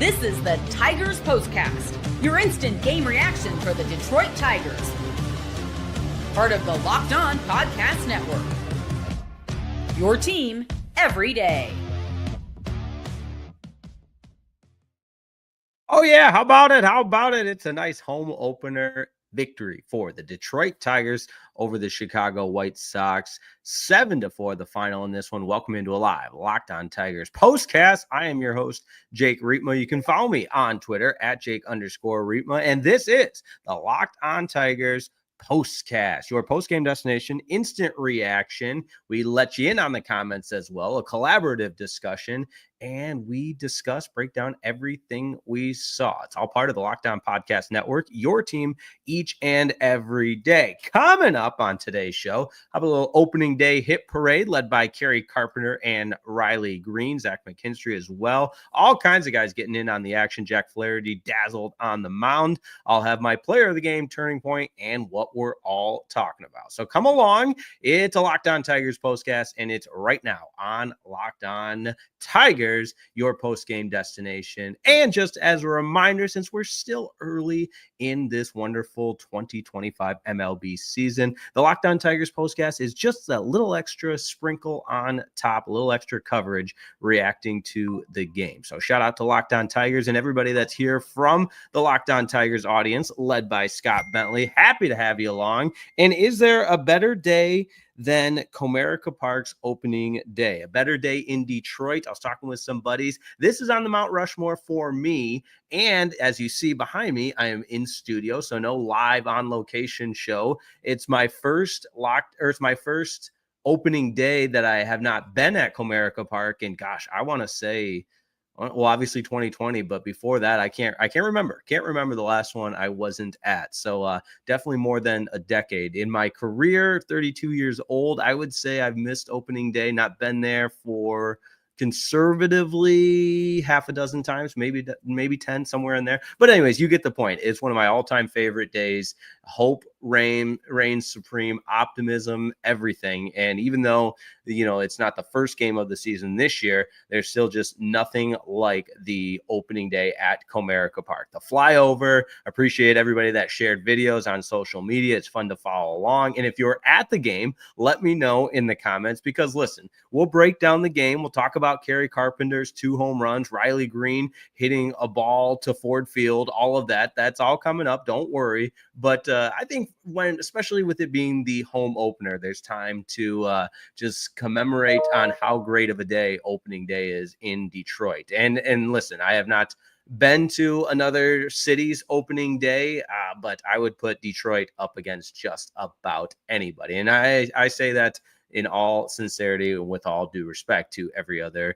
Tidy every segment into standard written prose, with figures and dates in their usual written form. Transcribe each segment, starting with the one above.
This is the Tigers Postcast, your instant game reaction for the Detroit Tigers. Part of the Locked On Podcast Network. Your team every day. Oh, yeah. How about it? How about it? It's a nice home opener victory for the Detroit Tigers over the Chicago White Sox. 7-4 the final in this one. Welcome into a live Locked On Tigers postcast. I am your host, Jake Riepma. You can follow me on Twitter at Jake_Riepma. And this is the Locked On Tigers postcast, your post-game destination, instant reaction. We let you in on the comments as well, a collaborative discussion, and we discuss, break down everything we saw. It's all part of the Locked On Podcast Network, your team each and every day. Coming up on today's show, I have a little opening day hit parade led by Kerry Carpenter and Riley Greene, Zach McKinstry as well. All kinds of guys getting in on the action. Jack Flaherty dazzled on the mound. I'll have my player of the game turning point and what we're all talking about. So come along. It's a Locked On Tigers postcast, and it's right now on Locked On Tigers, your post-game destination. And just as a reminder, since we're still early in this wonderful 2025 MLB season, the Locked On Tigers postcast is just a little extra sprinkle on top, a little extra coverage reacting to the game. So shout out to Locked On Tigers and everybody that's here from the Locked On Tigers audience, led by Scott Bentley. Happy to have you along. And is there a better day than Comerica Park's opening day? A better day in Detroit. I was talking with some buddies. This is on the Mount Rushmore for me. And as you see behind me, I am in studio, so no live on location show. It's my first opening day that I have not been at Comerica Park. And gosh, I want to say, well, obviously 2020, but before that, I can't remember the last one I wasn't at. So definitely more than a decade in my career, 32 years old. I would say I've missed opening day, not been there for conservatively half a dozen times, maybe 10, somewhere in there. But anyways, you get the point. It's one of my all-time favorite days. Hope reigns supreme, optimism, everything. And even though, it's not the first game of the season this year, there's still just nothing like the opening day at Comerica Park. The flyover, appreciate everybody that shared videos on social media. It's fun to follow along. And if you're at the game, let me know in the comments, because listen, we'll break down the game. We'll talk about Kerry Carpenter's 2 home runs, Riley Greene hitting a ball to Ford Field, all of that. That's all coming up. Don't worry. But I think especially with it being the home opener, there's time to just commemorate on how great of a day opening day is in Detroit. And listen, I have not been to another city's opening day, but I would put Detroit up against just about anybody. And I say that in all sincerity and with all due respect to every other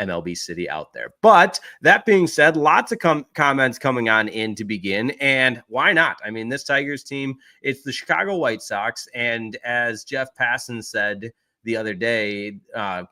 MLB city out there. But that being said, lots of comments coming on in to begin. And why not? I mean, this Tigers team, it's the Chicago White Sox. And as Jeff Passan said the other day,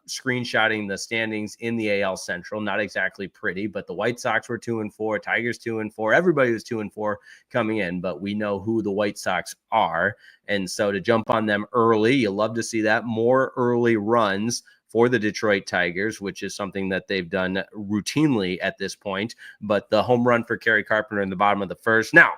screenshotting the standings in the AL Central, not exactly pretty, but the White Sox were 2-4, Tigers 2-4, everybody was 2-4 coming in, but we know who the White Sox are. And so to jump on them early, you love to see that. More early runs for the Detroit Tigers, which is something that they've done routinely at this point. But the home run for Kerry Carpenter in the bottom of the first. Now,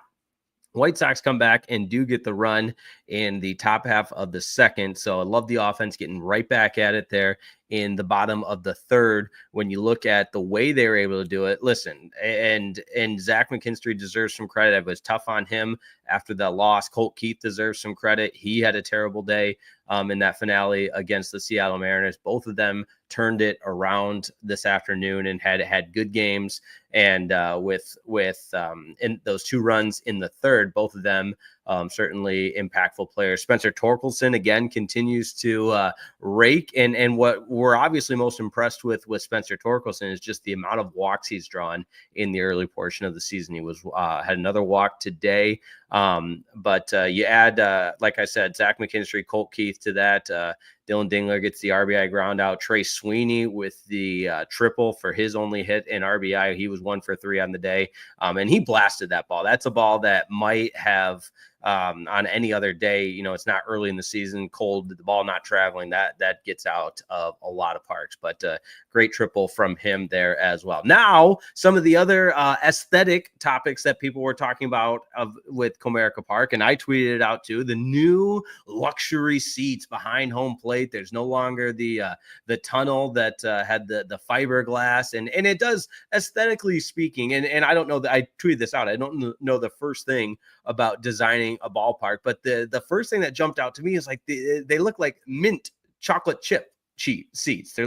White Sox come back and do get the run in the top half of the second. So I love the offense getting right back at it there in the bottom of the third. When you look at the way they were able to do it, listen, and Zach McKinstry deserves some credit. It was tough on him after that loss. Colt Keith deserves some credit. He had a terrible day in that finale against the Seattle Mariners. Both of them turned it around this afternoon and had good games. And with in those 2 runs in the third, both of them certainly impactful players. Spencer Torkelson, again, continues to rake. And what we're obviously most impressed with Spencer Torkelson is just the amount of walks he's drawn in the early portion of the season. He was had another walk today. But you add, like I said, Zach McKinstry, Colt Keith to that. Dylan Dingler gets the RBI ground out. Trae Sweeney with the triple for his only hit in RBI. He was 1 for 3 on the day. And he blasted that ball. That's a ball that might have on any other day. It's not early in the season, cold, the ball not traveling, that gets out of a lot of parks. But great triple from him there as well. Now, some of the other aesthetic topics that people were talking about with Comerica Park, and I tweeted it out too, the new luxury seats behind home plate. There's no longer the tunnel that had the fiberglass, and it does, aesthetically speaking, and I don't know that I tweeted this out. I don't know the first thing about designing a ballpark, but the first thing that jumped out to me is like they look like mint chocolate chip seats. They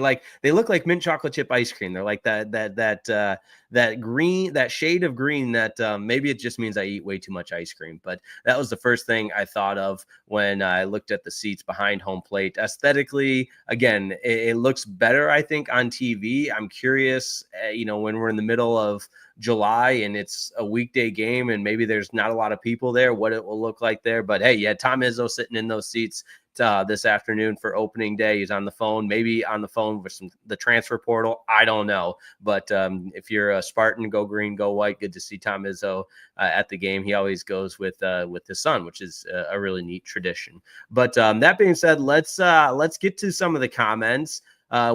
look like mint chocolate chip ice cream. They're like that green, that shade of green that maybe it just means I eat way too much ice cream. But that was the first thing I thought of when I looked at the seats behind home plate. Aesthetically, again, it looks better, I think, on TV. I'm curious, when we're in the middle of July and it's a weekday game and maybe there's not a lot of people there, what it will look like there. But hey, you had Tom Izzo sitting in those seats this afternoon for opening day. He's on the phone, maybe on the phone with the transfer portal. I don't know. But if you're a Spartan, go green, go white. Good to see Tom Izzo at the game. He always goes with his son, which is a really neat tradition. But that being said, let's get to some of the comments.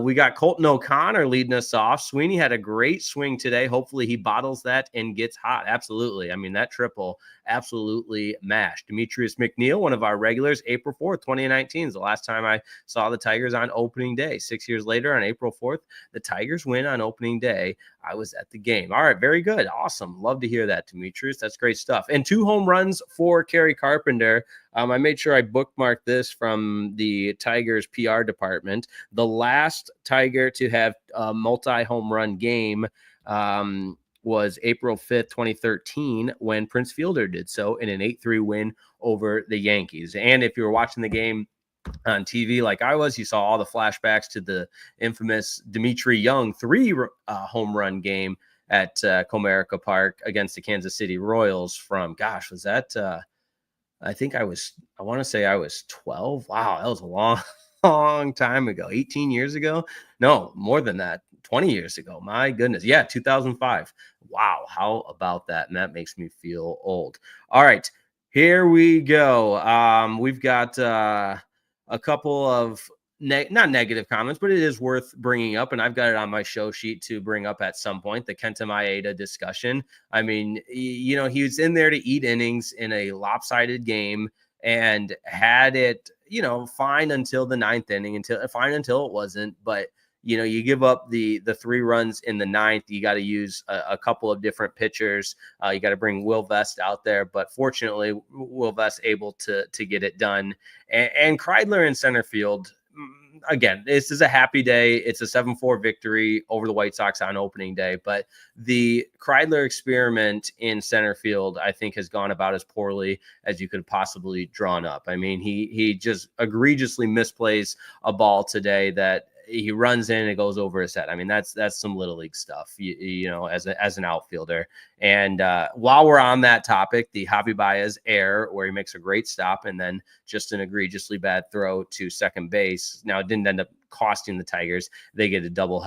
We got Colton O'Connor leading us off. Sweeney had a great swing today. Hopefully he bottles that and gets hot. Absolutely. I mean, that triple absolutely mashed. Demetrius McNeil, one of our regulars, April 4th, 2019 is the last time I saw the Tigers on opening day. 6 years later, on April 4th, the Tigers win on opening day. I was at the game. All right, very good. Awesome. Love to hear that, Demetrius. That's great stuff. And 2 home runs for Kerry Carpenter. I made sure I bookmarked this from the Tigers PR department. The last Tiger to have a multi-home run game was April 5th, 2013, when Prince Fielder did so in an 8-3 win over the Yankees. And if you were watching the game on TV like I was, you saw all the flashbacks to the infamous Dmitry Young 3 home run game at Comerica Park against the Kansas City Royals from, gosh, was that I want to say I was 12. Wow, that was a long time ago. 18 years ago? No, more than that. 20 years ago. My goodness. Yeah, 2005. Wow, how about that? And that makes me feel old. All right, here we go. We've got a couple of not negative comments, but it is worth bringing up, and I've got it on my show sheet to bring up at some point, the Kenta Maeda discussion. I mean, he was in there to eat innings in a lopsided game and had it, fine until the 9th inning, until it wasn't. But you give up the 3 runs in the 9th. You got to use a couple of different pitchers. You got to bring Will Vest out there, but fortunately, Will Vest able to get it done. And Kreidler in center field. Again, this is a happy day. It's a 7-4 victory over the White Sox on opening day, but the Kreidler experiment in center field, I think, has gone about as poorly as you could have possibly drawn up. I mean, he just egregiously misplays a ball today that he runs in and it goes over his head. I mean, that's some little league stuff, as an outfielder. And while we're on that topic, the Javi Baez error where he makes a great stop and then just an egregiously bad throw to second base. Now, it didn't end up costing the Tigers. They get a double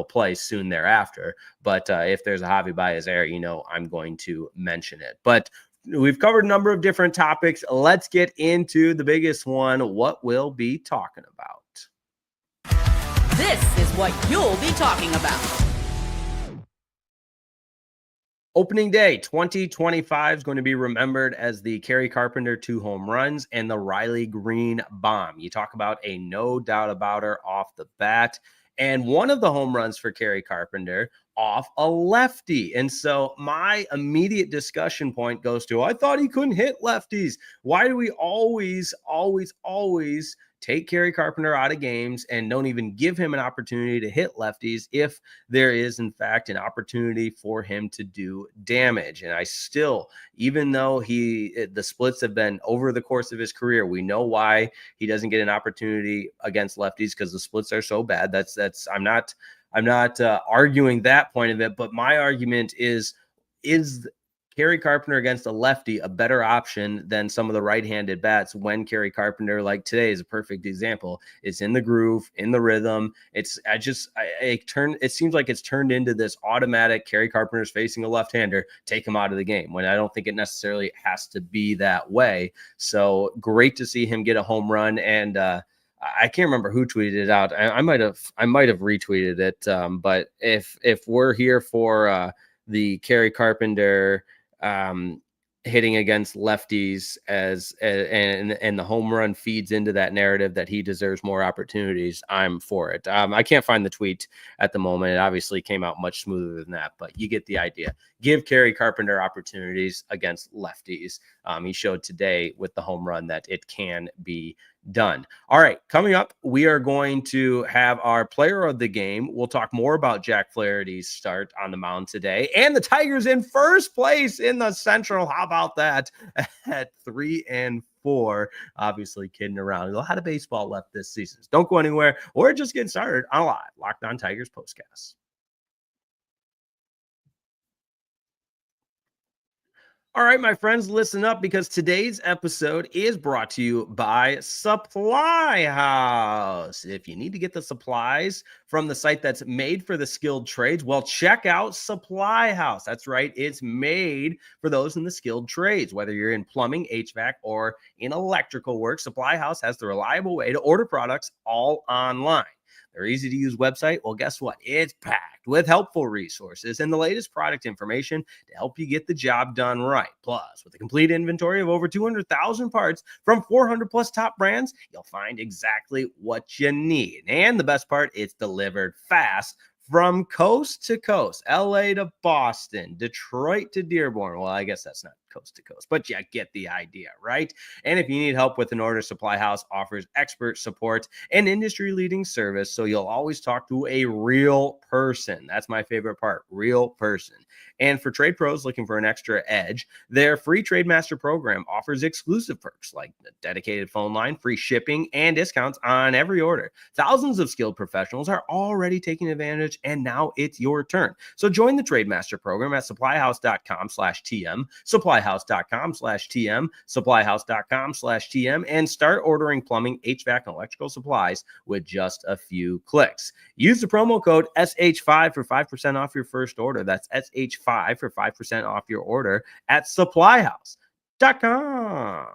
play soon thereafter. But if there's a Javi Baez error, I'm going to mention it. But we've covered a number of different topics. Let's get into the biggest one, what we'll be talking about. This is what you'll be talking about. Opening day 2025 is going to be remembered as the Kerry Carpenter 2 home runs and the Riley Greene bomb. You talk about a no doubt about her off the bat. And one of the home runs for Kerry Carpenter off a lefty. And so my immediate discussion point goes to, I thought he couldn't hit lefties. Why do we always take Kerry Carpenter out of games and don't even give him an opportunity to hit lefties if there is, in fact, an opportunity for him to do damage? And I still, even though the splits have been over the course of his career, we know why he doesn't get an opportunity against lefties, because the splits are so bad. I'm not arguing that point of it, but my argument is Kerry Carpenter against a lefty, a better option than some of the right-handed bats when Kerry Carpenter, like today is a perfect example, is in the groove, in the rhythm. It seems like it's turned into this automatic Kerry Carpenter's facing a left-hander, take him out of the game, when I don't think it necessarily has to be that way. So great to see him get a home run. And I can't remember who tweeted it out. I might have retweeted it. But if we're here for the Kerry Carpenter hitting against lefties and the home run feeds into that narrative that he deserves more opportunities, I'm for it. I can't find the tweet at the moment. It obviously came out much smoother than that, but you get the idea. Give Kerry Carpenter opportunities against lefties. He showed today with the home run that it can be done. All right, coming up, we are going to have our player of the game. We'll talk more about Jack Flaherty's start on the mound today, and the Tigers in first place in the Central. How about that? At 3-4, obviously kidding around. A lot of baseball left this season. So don't go anywhere. We're just getting started on live Locked On Tigers postcast. All right, my friends, listen up, because today's episode is brought to you by Supply House. If you need to get the supplies from the site that's made for the skilled trades, well, check out Supply House. That's right. It's made for those in the skilled trades. Whether you're in plumbing, HVAC, or in electrical work, Supply House has the reliable way to order products all online. Their easy-to-use website, well, guess what? It's packed with helpful resources and the latest product information to help you get the job done right. Plus, with a complete inventory of over 200,000 parts from 400-plus top brands, you'll find exactly what you need. And the best part, it's delivered fast from coast to coast. LA to Boston, Detroit to Dearborn. Well, I guess that's not coast to coast, but you get the idea, right? And if you need help with an order, Supply House offers expert support and industry-leading service, so you'll always talk to a real person. That's my favorite part, real person. And for trade pros looking for an extra edge, their free Trade Master program offers exclusive perks like the dedicated phone line, free shipping, and discounts on every order. Thousands of skilled professionals are already taking advantage, and now it's your turn. So join the Trade Master program at supplyhouse.com/TM, supplyhouse.com/TM, supplyhouse.com/TM, and start ordering plumbing, HVAC, and electrical supplies with just a few clicks. Use the promo code SH5 for 5% off your first order. That's SH5 for 5% off your order at supplyhouse.com.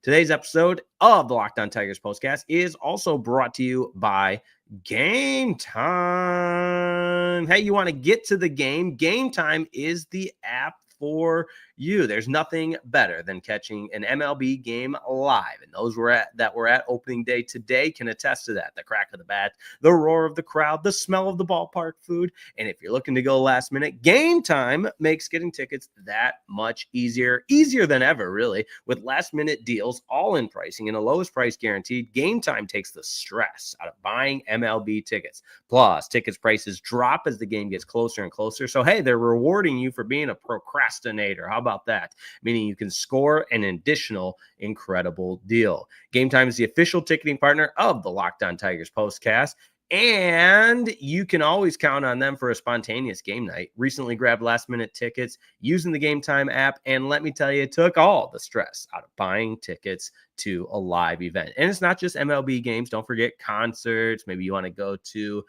Today's episode of the Locked On Tigers postcast is also brought to you by Game Time. Hey, you want to get to the game? Game Time is the app for you. There's nothing better than catching an MLB game live, and those that were at opening day today can attest to that. The crack of the bat, the roar of the crowd, the smell of the ballpark food. And if you're looking to go last minute, Game Time makes getting tickets that much easier than ever, really. With last minute deals, all in pricing, and a lowest price guaranteed, Game Time takes the stress out of buying MLB tickets. Plus, tickets prices drop as the game gets closer and closer. So hey, they're rewarding you for being a procrastinator. How about that? Meaning you can score an additional incredible deal. Game Time is the official ticketing partner of the Locked On Tigers postcast, and you can always count on them for a spontaneous game night. Recently grabbed last-minute tickets using the Game Time app, and let me tell you, it took all the stress out of buying tickets to a live event. And it's not just MLB games. Don't forget concerts. Maybe you want to go to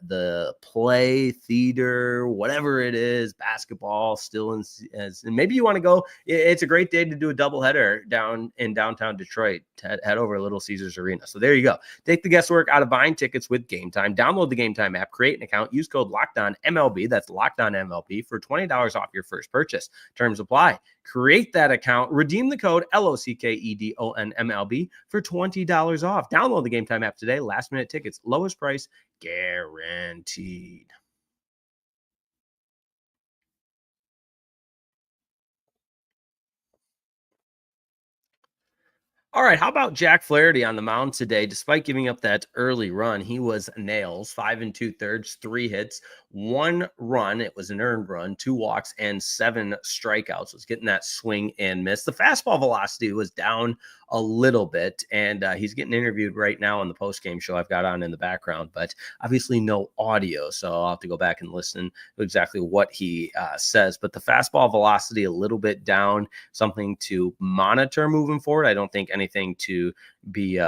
the play, theater, whatever it is, basketball, still in, and maybe you want to go. It's a great day to do a doubleheader down in downtown Detroit. Head over to Little Caesars Arena. So there you go. Take the guesswork out of buying tickets with Game Time. Download the Game Time app, create an account, use code LOCKEDONMLB. That's LOCKEDONMLB for $20 off your first purchase. Terms apply. Create that account, redeem the code LOCKEDONMLB for $20 off. Download the Game Time app today. Last minute tickets, lowest price guaranteed. All right, how about Jack Flaherty on the mound today? Despite giving up that early run, he was nails, 5 2/3, 3 hits, 1 run. It was an earned run, 2 walks, and 7 strikeouts. Was getting that swing and miss. The fastball velocity was down a little bit. And he's getting interviewed right now on the post-game show I've got on in the background, but obviously no audio. So I'll have to go back and listen to exactly what he says. But the fastball velocity a little bit down, something to monitor moving forward. I don't think anything to be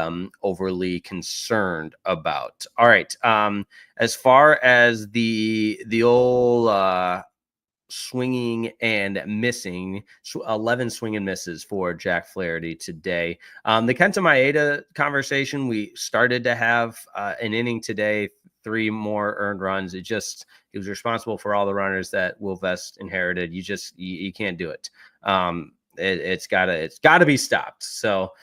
overly concerned about. All right. As far as the old swinging and missing, 11 swing and misses for Jack Flaherty today. The Kenta Maeda conversation, we started to have an inning today, 3 more earned runs. He was responsible for all the runners that Will Vest inherited. You can't do it. It's gotta be stopped. So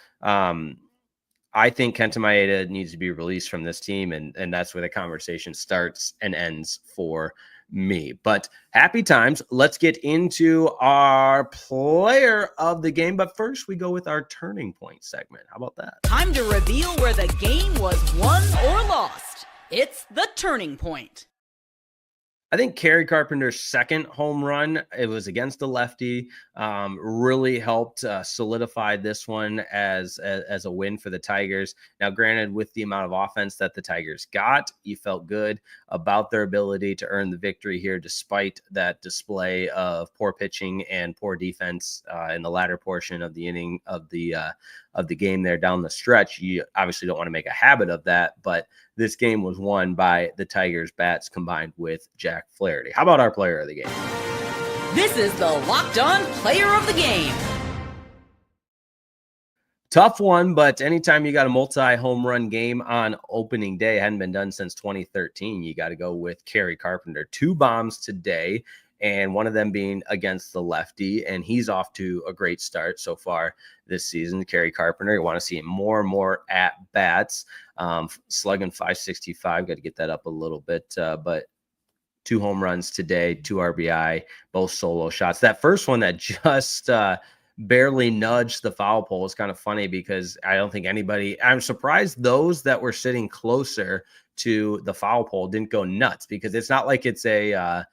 I think Kenta Maeda needs to be released from this team, and that's where the conversation starts and ends for me. But happy times. Let's get into our player of the game. But first, we go with our turning point segment. How about that? Time to reveal where the game was won or lost. It's the turning point. I think Kerry Carpenter's second home run, it was against the lefty, really helped solidify this one as a win for the Tigers. Now, granted, with the amount of offense that the Tigers got, you felt good about their ability to earn the victory here, despite that display of poor pitching and poor defense in the latter portion of the inning of the game there down the stretch. You obviously don't want to make a habit of that, but this game was won by the Tigers bats combined with Jack Flaherty. How about our player of the game? This is the Locked On Player of the Game. Tough one, but anytime you got a multi-home run game on opening day, hadn't been done since 2013, you got to go with Kerry Carpenter. 2 bombs today, and one of them being against the lefty, and he's off to a great start so far this season. Kerry Carpenter, you want to see him more and more at bats, slugging 565. Got to get that up a little bit, but 2 home runs today, 2 RBI, both solo shots. That first one that just barely nudged the foul pole is kind of funny because I don't think I'm surprised those that were sitting closer to the foul pole didn't go nuts, because it's not like it's a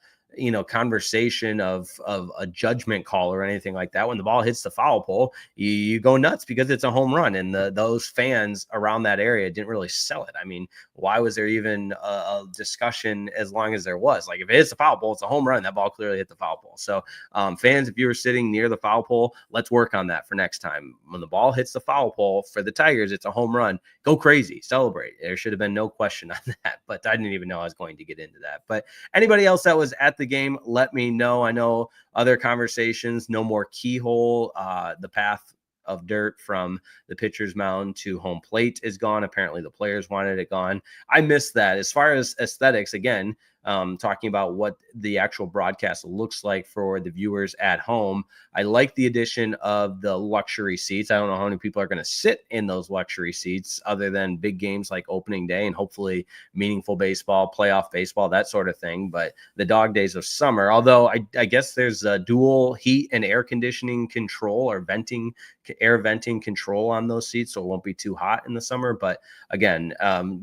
conversation of a judgment call or anything like that. When the ball hits the foul pole, you go nuts because it's a home run, and those fans around that area didn't really sell it. I mean, why was there even a discussion as long as there was? Like, if it hits the foul pole, it's a home run. That ball clearly hit the foul pole. So fans, if you were sitting near the foul pole, let's work on that for next time. When the ball hits the foul pole for the Tigers, it's a home run. Go crazy, celebrate. There should have been no question on that, but I didn't even know I was going to get into that. But anybody else that was at the game, let me know. I know other conversations, no more keyhole. The path of dirt from the pitcher's mound to home plate is gone. Apparently the players wanted it gone. I missed that. As far as aesthetics, again, talking about what the actual broadcast looks like for the viewers at home, I like the addition of the luxury seats. I don't know how many people are going to sit in those luxury seats other than big games like opening day and hopefully meaningful baseball, playoff baseball, that sort of thing. But the dog days of summer, although I guess there's a dual heat and air conditioning control or air venting control on those seats, so it won't be too hot in the summer. But again,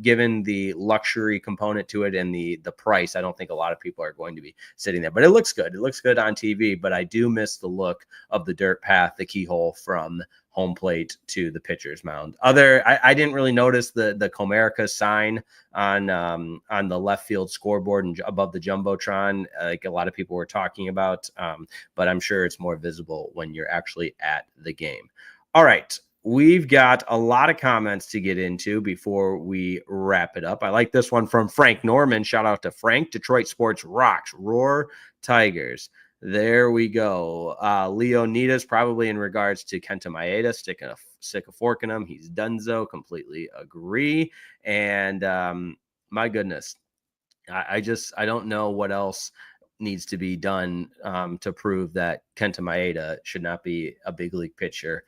given the luxury component to it and the price, I don't think a lot of people are going to be sitting there. But it looks good. It looks good on TV, but I do miss the look of the dirt path, the keyhole from home plate to the pitcher's mound. I didn't really notice the Comerica sign on the left field scoreboard and above the jumbotron, like a lot of people were talking about. But I'm sure it's more visible when you're actually at the game. All right. We've got a lot of comments to get into before we wrap it up. I like this one from Frank Norman. Shout out to Frank. Detroit sports rocks. Roar Tigers. There we go. Leonidas, probably in regards to Kenta Maeda, stick a fork in him. He's donezo. Completely agree. And my goodness, I don't know what else needs to be done to prove that Kenta Maeda should not be a big league pitcher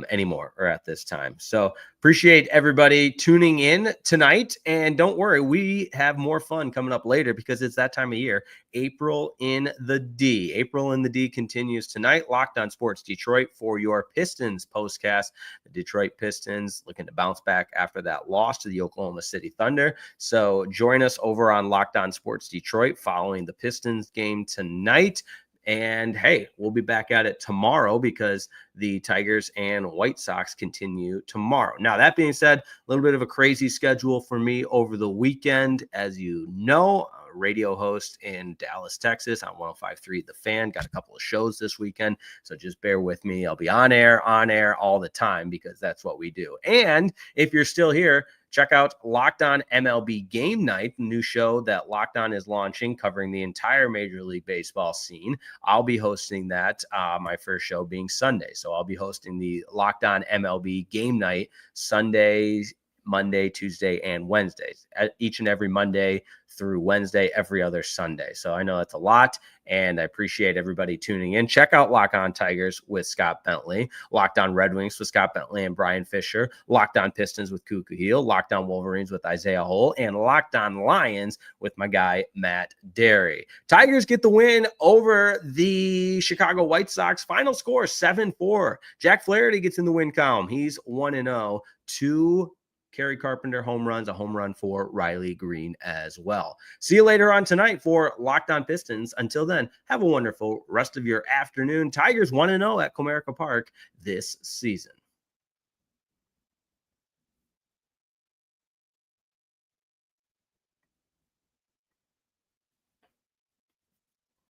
anymore or at this time. So appreciate everybody tuning in tonight, and don't worry, we have more fun coming up later because it's that time of year. April in the D continues tonight. Locked On Sports Detroit for your Pistons postcast. The Detroit Pistons looking to bounce back after that loss to the Oklahoma City Thunder. So join us over on Locked On Sports Detroit following the Pistons game tonight. And hey, we'll be back at it tomorrow because the Tigers and White Sox continue tomorrow. Now, that being said, a little bit of a crazy schedule for me over the weekend. As you know, a radio host in Dallas, Texas on 105.3 The Fan. Got a couple of shows this weekend, so just bear with me. I'll be on air all the time because that's what we do. And if you're still here, check out Locked On MLB Game Night, the new show that Locked On is launching, covering the entire Major League Baseball scene. I'll be hosting that, my first show being Sunday. So I'll be hosting the Locked On MLB Game Night Sundays, Monday, Tuesday, and Wednesdays, each and every Monday through Wednesday, every other Sunday. So I know that's a lot, and I appreciate everybody tuning in. Check out Locked On Tigers with Scott Bentley, Locked On Red Wings with Scott Bentley and Brian Fisher, Locked On Pistons with Kuka Heel, Locked On Wolverines with Isaiah Hole, and Locked On Lions with my guy, Matt Derry. Tigers get the win over the Chicago White Sox. Final score, 7-4. Jack Flaherty gets in the win column. He's 1-0. 2 Kerry Carpenter home runs, a home run for Riley Greene as well. See you later on tonight for Locked On Pistons. Until then, have a wonderful rest of your afternoon. Tigers 1-0 at Comerica Park this season.